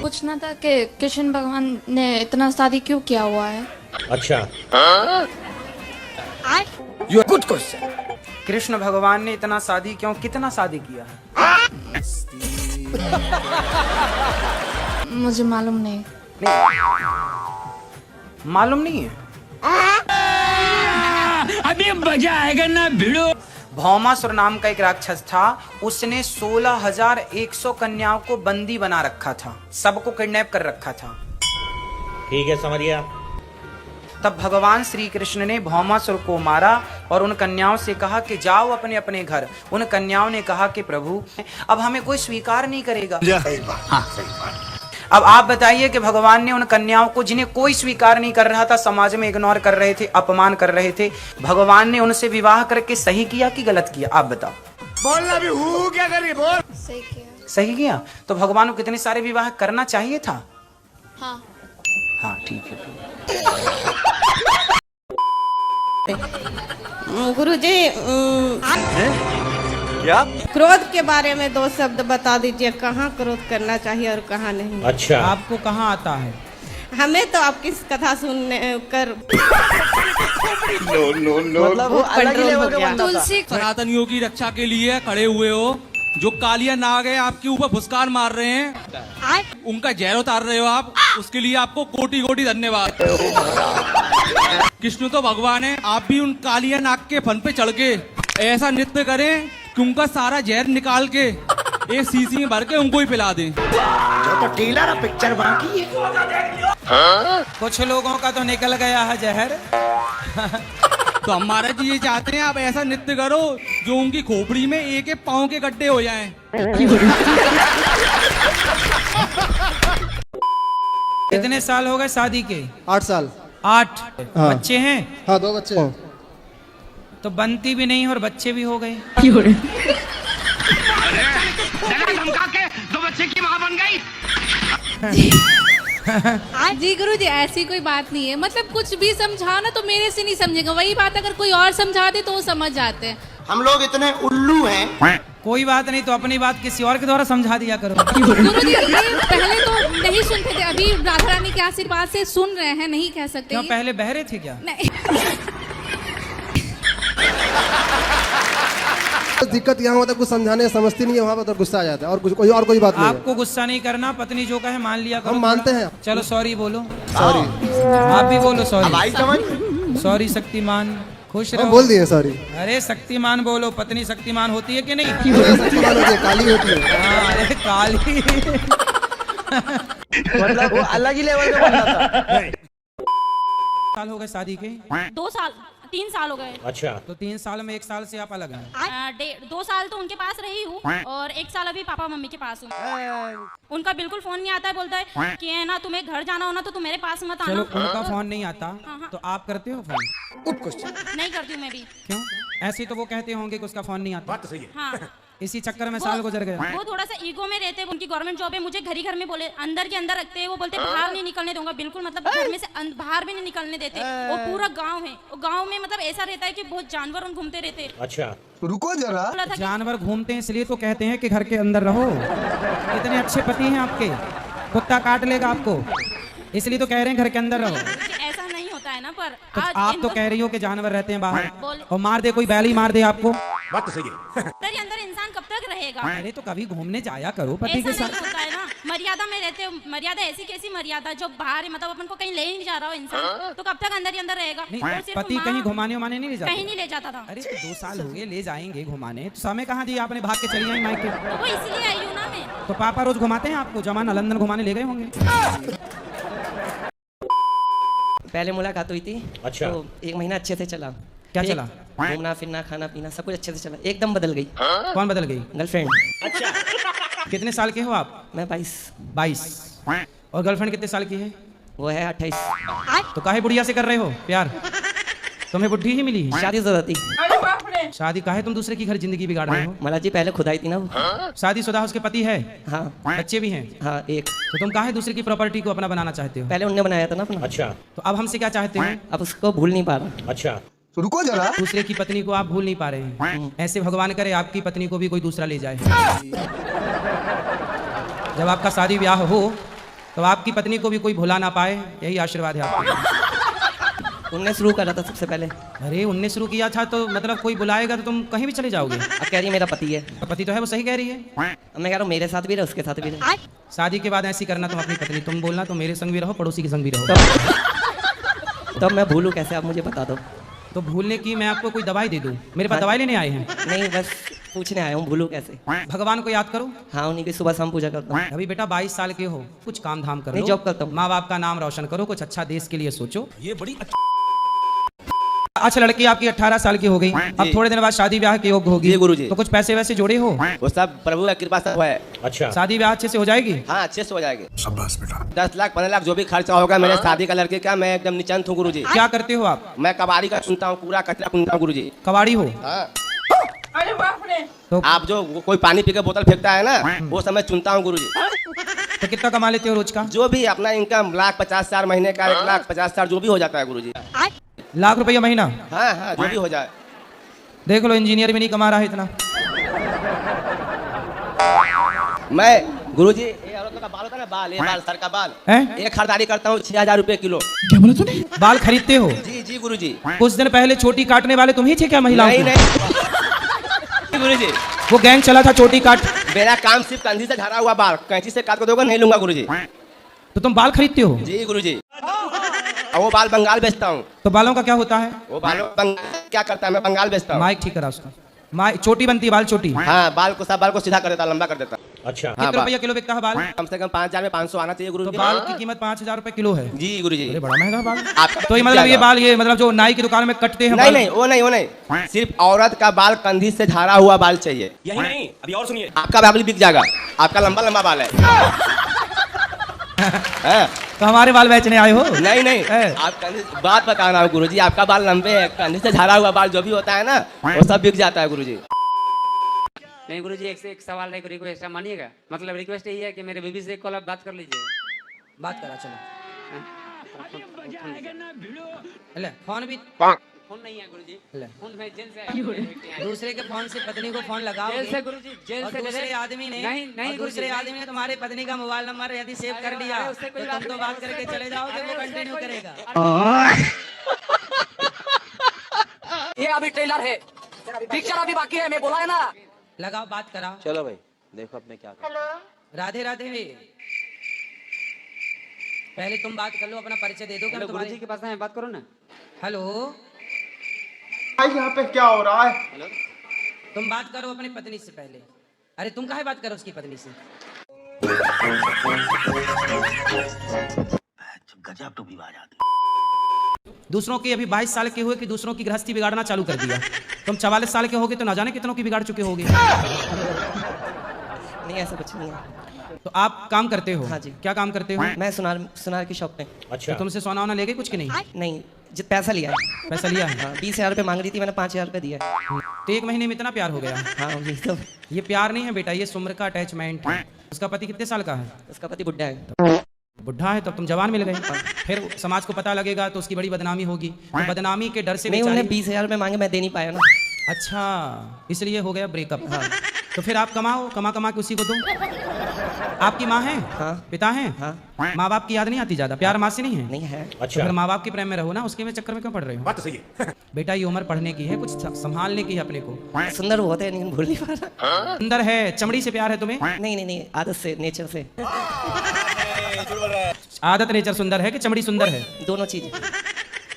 पूछना था कि कृष्ण भगवान ने इतना शादी क्यों किया हुआ है? अच्छा, यू गुड क्वेश्चन। कृष्ण भगवान ने इतना शादी क्यों, कितना शादी किया है? मुझे मालूम नहीं। मालूम नहीं है? अभी मजा आएगा ना भिड़ो। भौमासुर नाम का एक राक्षस था, उसने 16,100 कन्याओं को बंदी बना रखा था, सबको किडनैप कर रखा था। ठीक है, समझ गया। तब भगवान श्री कृष्ण ने भौमासुर को मारा और उन कन्याओं से कहा कि जाओ अपने अपने घर। उन कन्याओं ने कहा कि प्रभु अब हमें कोई स्वीकार नहीं करेगा। अब आप बताइए कि भगवान ने उन कन्याओं को, जिन्हें कोई स्वीकार नहीं कर रहा था, समाज में इग्नोर कर रहे थे, अपमान कर रहे थे, भगवान ने उनसे विवाह करके सही किया कि गलत किया? आप बताओ। बोलना भी हूँ क्या करी बोल। सही किया। सही किया। तो भगवान को कितने सारे विवाह करना चाहिए था? हाँ। हाँ ठीक है। गुरुजी, क्या? क्रोध के बारे में 2 शब्द बता दीजिए, कहाँ क्रोध करना चाहिए और कहाँ नहीं। अच्छा, आपको कहाँ आता है? हमें तो आपकी कथा सुनने कर मतलब वो अलग ही लेवल का बंदा था। तुलसी सनातनियों की रक्षा के लिए खड़े हुए हो, जो कालिया नाग है आपके ऊपर फुसकार मार रहे हैं, उनका जहर उतार रहे हो आप, उसके लिए आपको कोटि कोटि धन्यवाद। कृष्ण तो भगवान है, आप भी उन कालिया नाग के फन पे चढ़ के ऐसा नृत्य करें कि उनका सारा जहर निकाल के एक शीशी में भर के उनको ही पिला दें। जो तो टीलर पिक्चर बाकी है। कुछ लोगों का तो निकल गया है जहर। तो हमारा जी ये चाहते हैं आप ऐसा नृत्य करो जो उनकी खोपड़ी में एक एक पाँव के गड्ढे हो जाएं। कितने साल हो गए शादी के? 8 साल। 8। हाँ। बच्चे हैं? हाँ, 2 बच्चे हैं। तो बनती भी नहीं और बच्चे भी हो गए। धमका के 2 बच्चे की माँ बन गई। जी गुरुजी, ऐसी कोई बात नहीं है। मतलब कुछ भी समझा ना तो मेरे से नहीं समझेगा, वही बात अगर कोई और समझा दे तो वो समझ जाते हैं। हम लोग इतने उल्लू हैं। कोई बात नहीं, तो अपनी बात किसी और के द्वारा समझा दिया करो। गुरुजी, ये पहले तो नहीं सुनते थे, अभी राधा रानी के आशीर्वाद से सुन रहे हैं, नहीं कह सकते। क्यों, पहले बहरे थे क्या? नहीं। तो दिक्कत यहाँ होता है, कुछ समझाने समझती नहीं है, वहाँ पर तो गुस्सा आ जाता है। और कुछ कोई बात नहीं है। आपको गुस्सा नहीं करना, पत्नी जो कहे मान लिया करो। हम मानते हैं। चलो सॉरी बोलो। सॉरी। आप भी बोलो सॉरी। भाई समझ। सॉरी शक्तिमान, खुश हम रहो। बोल दिए सॉरी। अरे शक्तिमान बोलो, पत्नी शक्तिमान होती है कि नहीं? शक्तिमान होती है, काली होती है। हाँ, अरे काली। मतलब वो अलग ही लेवल का बंदा था। साल हो गए शादी के? 2 साल 3 साल हो गए। अच्छा, तो 3 साल में 1 साल से आप अलग हैं। 2 साल तो उनके पास रही हूँ और 1 साल अभी पापा मम्मी के पास हूँ। उनका बिल्कुल फोन नहीं आता है, बोलता है कि है ना तुम्हें घर जाना हो ना तो तुम मेरे पास मत चलो, आना। उनका फोन नहीं आता हाँ। तो आप करते हो फोन? नहीं करती हूँ मैं भी। क्यों? ऐसे तो वो कहते होंगे कि उसका फोन नहीं आता। हाँ, इसी चक्कर में साल गुजर गया। वो थोड़ा सा ईगो में रहते हैं, उनकी गवर्नमेंट जॉब है, मुझे घर ही घर में बोले अंदर के अंदर रखते हैं। वो बोलते बाहर नहीं निकलने दूंगा, बिल्कुल मतलब घर में से बाहर भी नहीं निकलने देते। वो पूरा गांव है, वो गांव में मतलब ऐसा रहता है कि बहुत जानवर उन घूमते रहते हैं। अच्छा, रुको जरा। बोला था कि जानवर घूमते हैं इसलिए तो कहते हैं कि घर के अंदर रहो। इतने अच्छे पति हैं आपके, कुत्ता काट लेगा आपको, इसलिए तो कह रहे हैं घर के अंदर रहो। ऐसा नहीं होता है ना, पर तो आज आप तो इनको- कह रही हो कि जानवर रहते हैं बाहर बोल- और मार दे, कोई बैल ही मार दे आपको। अंदर ही अंदर इंसान कब तक रहेगा? अरे तो कभी घूमने जाया करो पति ऐसा के नहीं साथ। होता है ना, मर्यादा में रहते हो। मर्यादा ऐसी कैसी मर्यादा जो बाहर है, मतलब अपन को कहीं ले ही नहीं जा रहा हो इंसान, तो कब तक अंदर ही अंदर रहेगा? नहीं, और सिर्फ पति माँ कहीं घुमाने उमाने नहीं ले कहीं जाते? नहीं ले जाता था। अरे 2 साल हो गए, ले जाएंगे घुमाने, तो समय कहाँ दिया आपने? भाग के चली आई मायके। तो वो इसलिए आई हूँ ना मैं। तो पापा रोज घुमाते हैं आपको? जमाना लंदन घुमाने ले गए होंगे। पहले मुलाकात हुई थी। अच्छा। तो 1 महीना अच्छे से चला। क्या फिर चला? घूमना फिरना खाना पीना सब कुछ अच्छे से चला, एकदम बदल गई कौन बदल गई? गर्लफ्रेंड। कितने साल के हो आप? मैं 22। 22। और गर्लफ्रेंड कितने साल की है? वो है 28। तो काहे बुढ़िया से कर रहे हो प्यार? तुम्हें बुढ़ी ही मिली है? शादी जरूरत थी। शादी काहे तुम दूसरे की घर जिंदगी बिगाड़ रहे हो? मला जी पहले खुद आई थी ना वो। शादीशुदा उसके पति है, हाँ बच्चे भी हैं, हाँ, एक। तो तुम काहे दूसरे की प्रॉपर्टी को अपना बनाना चाहते हो? पहले उनने बनाया था ना अपना। अच्छा, तो अब हमसे क्या चाहते हो? अब उसको भूल नहीं पा रहा। अच्छा, रुको जरा। दूसरे की पत्नी को आप भूल नहीं पा रहे हैं। ऐसे भगवान करे आपकी पत्नी को भी कोई दूसरा ले जाए। जब आपका शादी ब्याह हो तो आपकी पत्नी को भी कोई भुला ना पाए, यही आशीर्वाद है आपका। उनने शुरू करा था सबसे पहले। अरे उनने शुरू किया था तो मतलब कोई बुलाएगा तो तुम कहीं भी चले जाओगे। अब कह रही है मेरा पति है। पति तो है, वो सही कह रही है। अब मैं कह रहा हूँ मेरे साथ भी रहे उसके साथ भी रहे। शादी के बाद ऐसी करना तुम अपनी पत्नी, तुम बोलना तो मेरे संग भी रहो पड़ोसी के संग भी रहो। तब मैं भूलूं कैसे, आप मुझे बता दो। तो भूलने की मैं आपको कोई दवाई दे दूं? मेरे पास दवाई लेने आए हैं? नहीं, बस पूछने आया हूँ भूलूं कैसे। भगवान को याद करो। हाँ, उन्हीं की सुबह शाम पूजा करता हूँ। अभी बेटा 22 साल के हो, कुछ काम धाम करो। नहीं, जॉब करता हूँ। माँ बाप का नाम रोशन करो, कुछ अच्छा देश के लिए सोचो। ये बड़ी अच्छा लड़की आपकी 18 साल की हो गई, अब थोड़े दिन बाद शादी ब्याह के योग्य होगी। गुरुजी। तो कुछ पैसे वैसे जोड़े हो? वो सब प्रभु का कृपा सब है। अच्छा, शादी ब्याह अच्छे से हो जाएगी? हाँ, अच्छे से हो जाएगी। 10 लाख 15 लाख जो भी खर्चा होगा मेरे शादी का लड़के का, मैं एकदम निचंत हूँ गुरुजी। क्या करते हो आप? मैं कबाड़ी का सुनता हूँ, पूरा कचरा सुनता हूँ गुरुजी। कबाड़ी हो? तो आप जो कोई पानी पी के बोतल फेंकता है ना, वो समय चुनता हूँ गुरुजी। तो कितना कमा लेते हो रोज का? जो भी अपना इनकम 1,50,000 महीने का, 1,50,000 जो भी हो जाता है गुरुजी। लाख रुपया महीना? हाँ हाँ, जो भी हो जाए। देख लो इंजीनियर भी नहीं कमा रहा है इतना। मैं गुरुजी ये औरतों का बाल होता है ना, बाल, ये बाल, सर का बाल, हैं? एक खरीदारी करता हूँ 6,000 रुपए किलो। क्या बोले तूने? बाल खरीदते हो? जी जी गुरुजी। कुछ दिन पहले चोटी काटने वाले तुम ही थे क्या महिलाओं नहीं की? नहीं गुरुजी, वो गैंग चला था चोटी काट। मेरा काम सिर्फ कंधी से झड़ा हुआ बाल, कैंची से काट कर दोगे नहीं लूंगा गुरुजी। तो तुम बाल खरीदते हो? जी गुरुजी। और वो बाल बंगाल बेचता हूँ। तो बालों का क्या होता है? वो बालों क्या करता है, मैं बंगाल बेचता हूँ। माइक ठीक करा उसका। चोटी बनती है, बाल चोटी। हाँ, बाल को सब बाल को सीधा कर देता, लंबा कर देता। अच्छा, कितने रुपया किलो बिकता है बाल? कम से कम 5,000 में 500 आना चाहिए तो गुरुजी। बाल की कीमत 5,000 रुपए किलो है? जी गुरुजी। अरे बड़ा महंगा बाल। आपका तो ये मतलब ये बाल, ये मतलब जो नाई की दुकान में कटते हैं नहीं बाल? नहीं, वो नहीं, वो नहीं, सिर्फ औरत का बाल कंधी से झाड़ा हुआ बाल चाहिए। यही नहीं, अभी और सुनिए। आपका बाल भी बिक जाएगा, आपका लंबा लंबा बाल है। तो हमारे बाल बेचने आए हो? नहीं नहीं, आप कंधी बात बता रहा हूँ गुरुजी, आपका बाल लंबे है, कंधी से झाड़ा हुआ बाल जो भी होता है ना, वो सब बिक जाता है गुरुजी। नहीं गुरुजी, एक से एक सवाल है, रिक्वेस्ट है, मानिएगा। मतलब रिक्वेस्ट यही है कि मेरे बीबी से एक कॉल आप बात कर लीजिए। बात करा चलो। ले फोन भी फोन नहीं है गुरुजी, ले। फोन में जेल से दूसरे के फोन से पत्नी को फोन लगाओ। जेल से गुरुजी, जेल और से दूसरे आदमी ने नहीं दूसरे आदमी ने तुम्हारे पत्नी का मोबाइल नंबर यदि सेव कर लिया तो तुम तो बात करके चले जाओगे, वो कंटिन्यू करेगा। ये अभी ट्रेलर है, पिक्चर अभी बाकी है, मैं बोला है ना। लगाओ, बात करा। चलो भाई, देखो अब मैं क्या करूं। राधे राधे। पहले तुम बात कर लो, अपना परिचय दे दो। गुरुजी के पास है, बात करो ना। हेलो, यहाँ पे क्या हो रहा है? हेलो, तुम बात करो अपनी पत्नी से पहले। अरे तुम काहे बात करो उसकी पत्नी से? गजब टोपी बाज आती। दूसरों की अभी 22 साल के हुए कि दूसरों की गृहस्थी बिगाड़ना चालू कर दिया। तुम 44 साल के होगे तो ना जाने कितनों की बिगाड़ चुके होगे। नहीं, ऐसा कुछ नहीं है। तो आप काम करते हो? हाँ जी। क्या काम करते हो? मैं सुनार की शॉप पे। अच्छा, तो तुमसे सोना वोना ले गए कुछ कि नहीं? नहीं, पैसा लिया है। पैसा लिया है? हाँ, 20,000 रुपये मांग रही थी, मैंने 5,000 रुपये दिया। तो एक महीने में इतना प्यार हो गया? हाँ, यही तो। ये प्यार नहीं है बेटा, ये सुम्र का अटैचमेंट है। उसका पति कितने साल का है? उसका पति बुढ़ा है। बुढ़ा है, तब तुम जवान मिल गए। फिर समाज को पता लगेगा तो उसकी बड़ी बदनामी होगी। तो बदनामी के डर से नहीं, उन्हें 20,000 रुपये मांगे, मैं दे नहीं पाया ना। अच्छा, इसलिए हो गया ब्रेकअप। हाँ। तो फिर आप कमाओ, कमा कमा के उसी को दो। आपकी माँ है? हाँ। पिता है? हाँ। माँ बाप की याद नहीं आती ज्यादा? प्यार माँ से नहीं है? नहीं है। अच्छा, तो फिर माँ बाप के प्रेम में रहो ना, उसके में चक्कर में क्यों पड़ रहे हो? बात तो सही है। बेटा ये उम्र पढ़ने की है, कुछ संभालने की है अपने को। सुंदर होते हैं लेकिन भूल नहीं पा रहा। अंदर है, चमड़ी से प्यार है तुम्हें? नहीं नहीं नहीं, आदत से, नेचर से। आदत नेचर सुंदर है कि चमड़ी सुंदर है? दोनों चीज।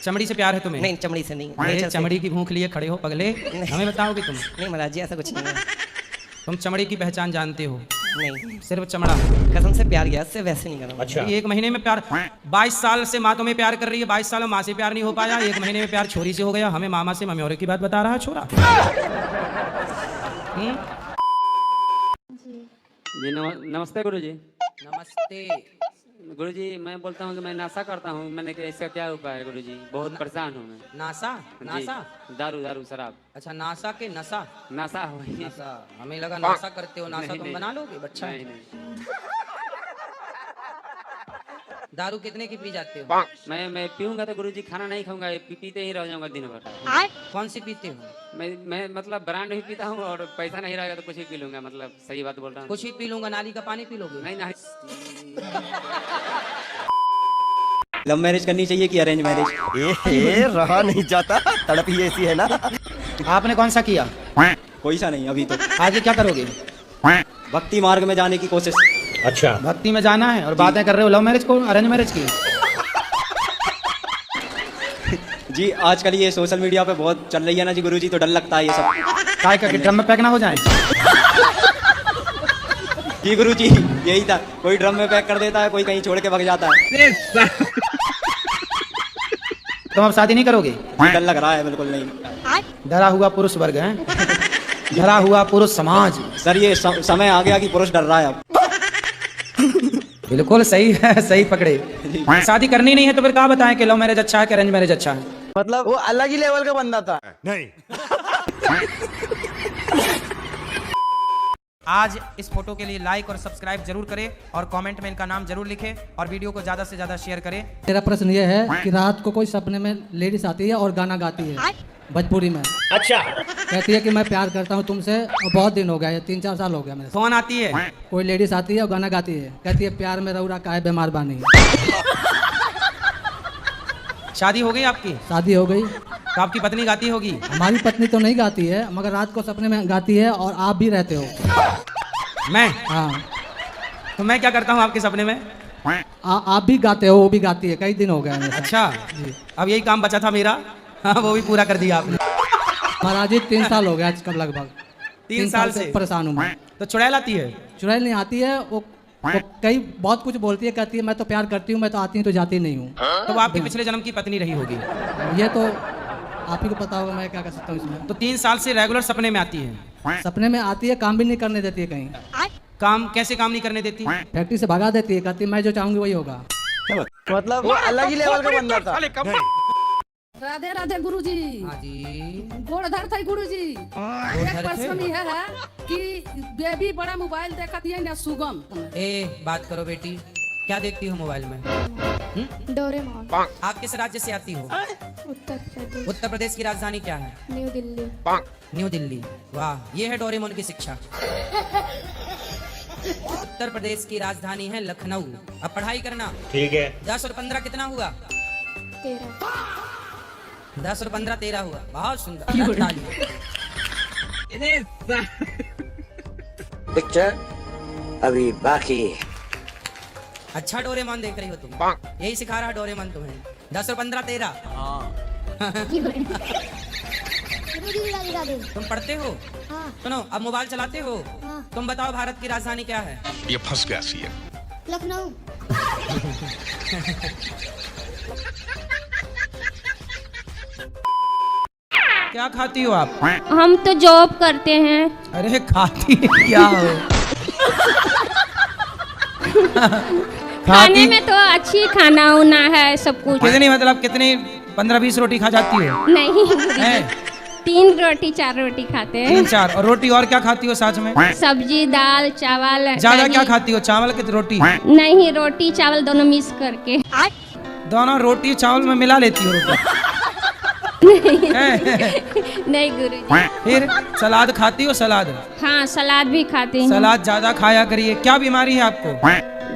चमड़ी से प्यार है तुम्हें? नहीं, चमड़ी से नहीं, अरे नेचर से। चमड़ी की भूख लिए खड़े हो पगले, हमें बताओगे तुम? नहीं महाराज जी, ऐसा कुछ नहीं है। तुम चमड़ी की पहचान जानते हो? नहीं, सिर्फ चमड़ा। कसम से प्यार गया, इससे वैसे नहीं करूँगा। अच्छा, एक महीने में प्यार? 22 साल से माँ तुम्हें प्यार कर रही है, 22 साल में माँ से प्यार नहीं हो पाया, एक महीने में प्यार छोरी से हो गया। हमें मामा से मम्योरे की बात बता रहा है छोरा। जी नमस्ते गुरुजी। नमस्ते गुरुजी, मैं बोलता हूँ कि मैं नशा करता हूँ, मैंने कि इसका क्या उपाय है गुरुजी? बहुत परेशान हूँ मैं। नासा? नासा? दारू शराब। अच्छा, नासा के नशा? नशा हो नासा, हमें लगा नासा करते हो। नासा तुम बना लोगे बच्चा? नहीं। दारू कितने की पी जाते हो? मैं पीऊंगा तो गुरुजी खाना नहीं खाऊंगा, पीते ही रह जाऊंगा दिन भर। कौन सी पीते हो? मैं मतलब ब्रांड भी पीता हूँ, और पैसा नहीं रहेगा तो कुछ ही पी लूंगा। मतलब सही बात बोल रहा हूँ। कुछ ही पी लूंगा? नाली का पानी पी लोगे? नहीं। लव मैरिज करनी चाहिए कि अरेंज मैरिज? रहा नहीं जाता, तड़प ही ऐसी है ना। आपने कौन सा किया? कोई सा नहीं अभी तो। आगे क्या करोगे? भक्ति मार्ग में जाने की कोशिश। अच्छा, भक्ति में जाना है और बातें कर रहे हो लव मैरिज को अरेंज मैरिज की। जी आजकल ये सोशल मीडिया पे बहुत चल रही है ना जी गुरुजी, तो डर लगता है ये सब। काय का ड्रम में पैक ना हो जाए। जी गुरुजी यही था, कोई ड्रम में पैक कर देता है, कोई कहीं छोड़ के भाग जाता है। तुम अब शादी नहीं करोगे? डर लग रहा है, बिल्कुल नहीं। डरा हुआ पुरुष वर्ग है, डरा हुआ पुरुष समाज। सर ये समय आ गया कि पुरुष डर रहा है अब। बिल्कुल सही है, सही पकड़े। शादी करनी नहीं है तो फिर कहा बताएं कि लव मैरिज अच्छा है कि अरेंज मैरिज अच्छा है? मतलब वो अलग ही लेवल का बंदा था। नहीं। आज इस फोटो के लिए लाइक और सब्सक्राइब जरूर करें और कमेंट में इनका नाम जरूर लिखें और वीडियो को ज्यादा से ज्यादा शेयर करें। मेरा प्रश्न ये है कि रात को कोई सपने में लेडीज आती है और गाना गाती है भोजपुरी में। अच्छा, कहती है कि मैं प्यार करता हूँ तुमसे और बहुत दिन हो गया है, 3-4 साल हो गया मेरे। कौन आती है? कोई लेडीज आती है और गाना गाती है, कहती है प्यार में रउरा काहे बीमार बानी। शादी हो गई आपकी? शादी हो गई। तो आपकी पत्नी गाती होगी? हमारी पत्नी तो नहीं गाती है, मगर रात को सपने में गाती है और आप भी रहते हो। मैं? हाँ। तो मैं क्या करता हूँ आपके सपने में? आप भी गाते हो, वो भी गाती है, कई दिन हो गए। अच्छा जी, अब यही काम बचा था मेरा। हाँ, वो भी पूरा कर दिया आपने। महाराज जी 3 साल हो गया आजकल, लगभग 3 साल से परेशान हूँ मैं। तो चुड़ैल आती है? चुड़ैल नहीं आती है, वो कई बहुत कुछ बोलती है, कहती है मैं तो प्यार करती हूँ, मैं तो आती हूँ तो जाती नहीं हूँ। तो वो आपकी पिछले जन्म की पत्नी रही होगी। ये तो आप ही को पता होगा, मैं क्या कर सकता हूँ इसमें। तो 3 साल से रेगुलर सपने में आती है? सपने में आती है, काम भी नहीं करने देती है कहीं। काम कैसे काम नहीं करने देती? फैक्ट्री से भगा देती है, कहती है मैं जो चाहूंगी वही होगा। मतलब वो अलग ही लेवल का बंदा था। राधे राधे गुरुजी। हाँ जी। गोड़ धरते गुरुजी। एक प्रश्न ये है कि बेबी बड़ा मोबाइल देखती है ना सुगम। ए बात करो बेटी, क्या देखती हो मोबाइल में? डोरेमोन। आप किस राज्य से आती हो? उत्तर प्रदेश। उत्तर प्रदेश की राजधानी क्या है? न्यू दिल्ली। न्यू दिल्ली। वाह, ये है डोरेमोन की शिक्षा। उत्तर प्रदेश की राजधानी है लखनऊ। अब पढ़ाई करना। ठीक है। 10 और 15 कितना हुआ? 13। 10 और 15 13 हुआ। बहुत सुंदर। पिक्चर अभी बाकी। अच्छा डोरेमोन देख रही हो तुम? यही सिखा रहा डोरेमोन तुम्हें? 10 और 15 13। तुम पढ़ते हो? सुनो, अब मोबाइल चलाते हो? तुम बताओ भारत की राजधानी क्या है? ये फंस गया सी है। लखनऊ। क्या खाती हो आप? हम तो जॉब करते हैं। अरे खाती क्या हो? खाने में तो अच्छी खाना उना है सब कुछ। कितनी मतलब कितनी 15-20 रोटी खा जाती हो? नहीं, हैं? 3 रोटी 4 रोटी खाते हैं। 3-4 और रोटी और क्या खाती हो साथ में? सब्जी दाल चावल। ज्यादा क्या खाती हो, चावल की रोटी? नहीं, रोटी चावल दोनों मिक्स करके। दोनों रोटी चावल में मिला लेती हो रोटी? नहीं गुरुजी। फिर सलाद खाती हो? सलाद? हाँ, सलाद भी खाते हैं। सलाद ज्यादा खाया करिए। क्या बीमारी है आपको?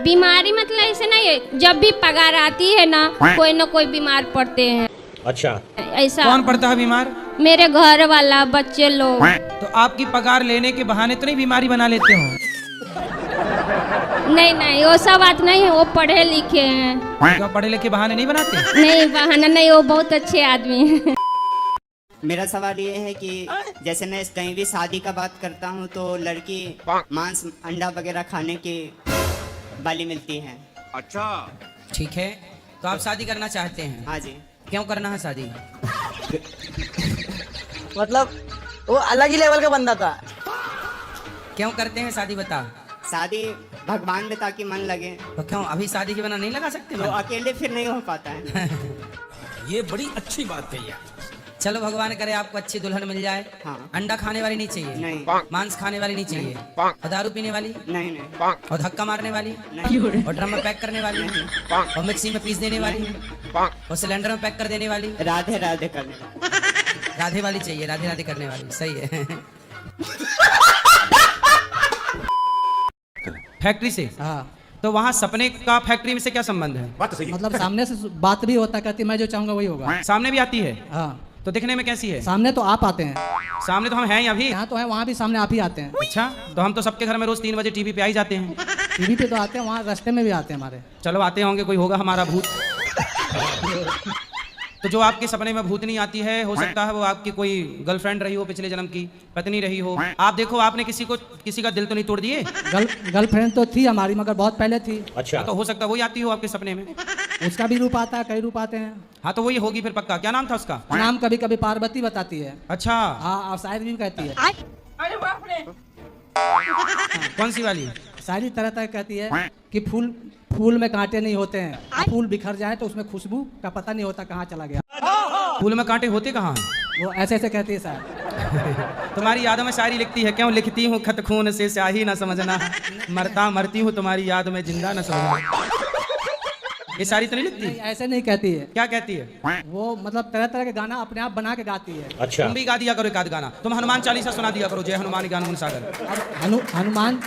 बीमारी मतलब ऐसे नहीं है, जब भी पगार आती है ना कोई न कोई बीमार पड़ते हैं। अच्छा, ऐसा। कौन पड़ता है बीमार? मेरे घर वाला, बच्चे लोग। तो आपकी पगार लेने के बहाने तो नहीं बीमारी बना लेते हो? नहीं नहीं, वो सब बात नहीं है, वो पढ़े लिखे हैं। क्या पढ़े लिखे बहाने नहीं बनाते? नहीं बहाना नहीं, वो बहुत अच्छे आदमी हैं। मेरा सवाल ये है कि जैसे मैं कहीं भी शादी का बात करता हूँ तो लड़की मांस अंडा वगैरह खाने की बाली मिलती है। अच्छा, ठीक है, तो आप शादी करना चाहते हैं? हाँ जी। क्यों करना है शादी? मतलब वो अलग ही लेवल का बंदा था। क्यों करते हैं शादी बता? शादी भगवान दे ताकि मन लगे। तो क्यों अभी शादी के बिना नहीं लगा सकते? तो अकेले फिर नहीं हो पाता है। ये बड़ी अच्छी बात है यार। चलो भगवान करे आपको अच्छी दुल्हन मिल जाए। हाँ। अंडा खाने वाली नहीं चाहिए? नहीं। मांस खाने वाली नहीं चाहिए? और दारू पीने वाली? नहीं नहीं। और धक्का मारने वाली? नहीं। और ड्रम में पैक करने वाली? और मिक्सी में पीस देने वाली? और सिलेंडर में पैक कर देने वाली? राधे राधे करने। राधे वाली चाहिए, राधे राधे करने वाली। सही है। फैक्ट्री से? हाँ। तो वहाँ सपने का फैक्ट्री में से क्या संबंध है? मतलब सामने से बात भी होता, कहती मैं जो चाहूंगा वही होगा। सामने भी आती है? हाँ। तो दिखने में कैसी है? सामने तो आप आते हैं। सामने तो हम हैं ही अभी। यहाँ तो है, वहाँ भी सामने आप ही आते हैं। अच्छा, तो हम तो सबके घर में रोज 3 बजे टीवी पे आ ही जाते हैं। टीवी पे तो आते हैं, वहाँ रास्ते में भी आते हैं हमारे। चलो आते होंगे, कोई होगा हमारा भूत। तो जो आपके सपने में भूतनी आती है, हो सकता है वो आपकी कोई गर्लफ्रेंड रही हो, पिछले जन्म की पत्नी रही हो। आप देखो, आपने किसी का दिल तो नहीं तोड़ दिए? गर्लफ्रेंड तो थी हमारी, मगर बहुत पहले थी। अच्छा, तो हो सकता है वही आती हो आपके सपने में। उसका भी रूप आता है, कई रूप आते हैं। हाँ, तो वही होगी फिर पक्का। क्या नाम था उसका? नाम कभी कभी पार्वती बताती है। अच्छा। हाँ, और शायरी भी कहती है। अरे बाप रे। कौन सी वाली? शायरी तरह तरह कहती है कि फूल में कांटे नहीं होते हैं, फूल बिखर जाए तो उसमें खुशबू का पता नहीं होता कहाँ चला गया। फूल में कांटे होते कहाँ हैं? वो ऐसे ऐसे कहती है शायद। तुम्हारी यादों में शायरी लिखती है, क्यों लिखती हूँ खत खून से स्याही न समझना, मरती हूँ तुम्हारी याद में जिंदा न समझना। ये शायरी तो नहीं लिखती? नहीं, ऐसे नहीं कहती है। क्या कहती है? वो मतलब तरह तरह के गाना अपने आप बना के गाती है। अच्छा, तुम भी गा दिया करो एक आध गाना। तुम हनुमान चालीसा सुना दिया करो, जय हनुमान ज्ञान गुण सागर। हनुमान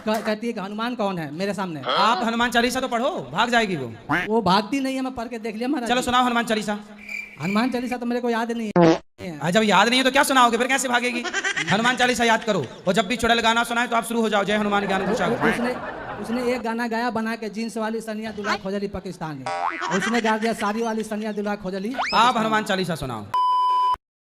कहती है कि हनुमान कौन है मेरे सामने। आप हनुमान चालीसा तो पढ़ो, भाग जाएगी वो भागती नहीं है, मैं पढ़ के देख लिया महाराज। चलो सुनाओ हनुमान चालीसा। हनुमान चालीसा तो मेरे को याद नहीं है। जब याद नहीं है तो क्या सुनाओगे, फिर कैसे भागेगी? हनुमान चालीसा याद करो, और जब भी चुड़ैल गाना सुनाए तो आप शुरू हो जाओ, जय हनुमान ज्ञान गुण सागर। उसने एक गाना गाया बना के, जीन्स वाली सनिया दुल्हा खोजली पाकिस्तानी। उसने गा दिया साड़ी वाली सनिया दुल्हा खोजली। आप हनुमान चालीसा सुनाओ।